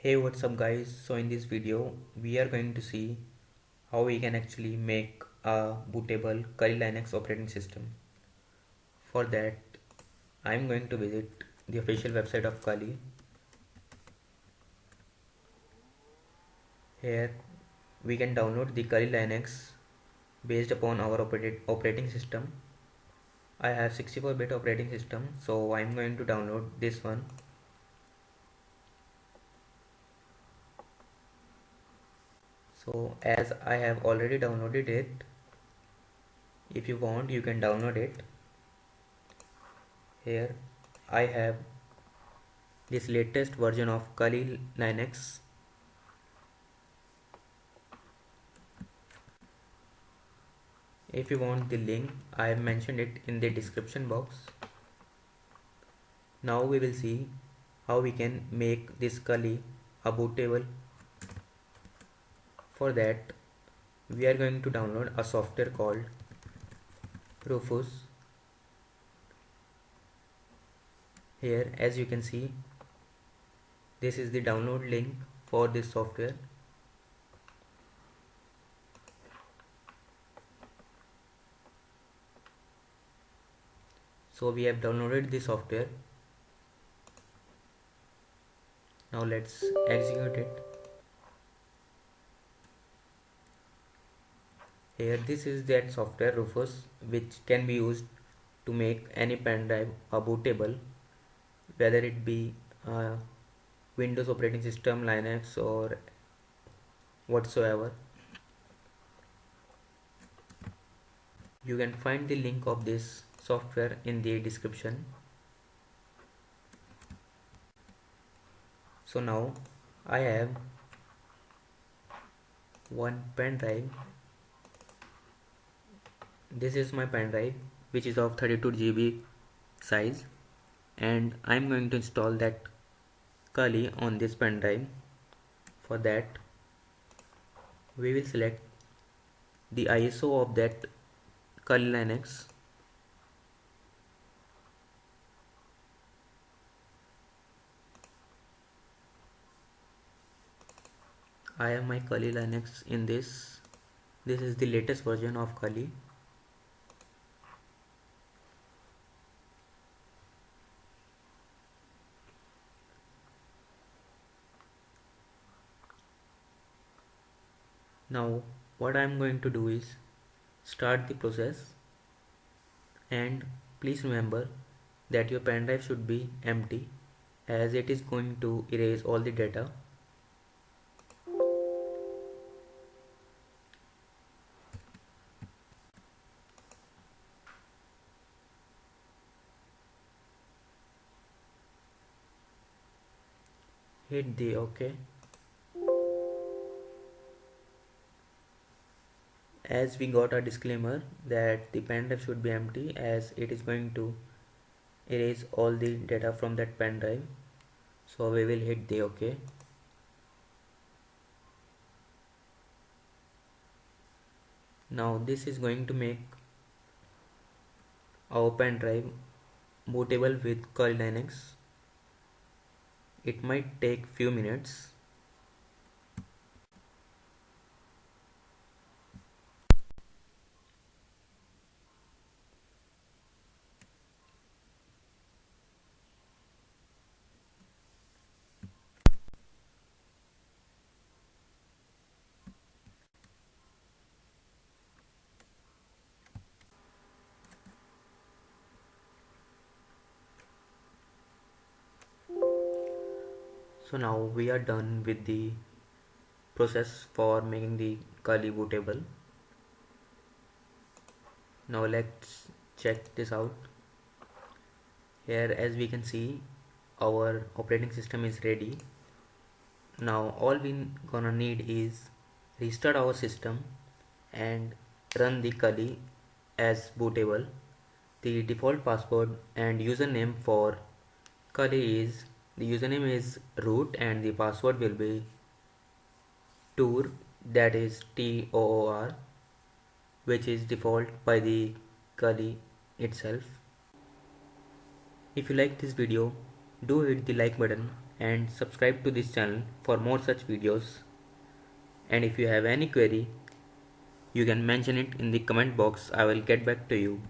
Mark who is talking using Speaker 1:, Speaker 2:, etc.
Speaker 1: Hey, what's up guys? So in this video we are going to see how we can actually make a bootable Kali Linux operating system. For that I'm going to visit the official website of Kali. Here we can download the Kali Linux based upon our operating system. I have 64-bit operating system, so I'm going to download this one. So as I have already downloaded it, if you want you can download it. Here I have this latest version of Kali Linux. If you want the link, I have mentioned it in the description box. Now we will see how we can make this Kali a bootable. For that we are going to download a software called Rufus. Here as you can see, this is the download link for this software. So we have downloaded the software. Now let's execute it. Here this is that software Rufus, which can be used to make any pen drive a bootable, whether it be Windows operating system, Linux or whatsoever. You can find the link of this software in the description. So now I have one pen drive. This is my pen drive, which is of 32 GB size, and I'm going to install that Kali on this pen drive. For that we will select the ISO of that Kali Linux. I have my Kali Linux in this. This is the latest version of Kali. Now what I am going to do is start the process, and please remember that your pen drive should be empty, as it is going to erase all the data. Hit the OK. As we got a disclaimer that the pen drive should be empty, as it is going to erase all the data from that pen drive, so we will hit the OK. Now this is going to make our pen drive bootable with Kali Linux. It might take few minutes. So now we are done with the process for making the Kali bootable. Now let's check this out. Here as we can see, our operating system is ready. Now all we gonna need is restart our system and run the Kali as bootable. The default password and username for Kali is, the username is root and the password will be tour, that is TOOR, which is default by the Kali itself. If you like this video, do hit the like button and subscribe to this channel for more such videos. And if you have any query, you can mention it in the comment box. I will get back to you.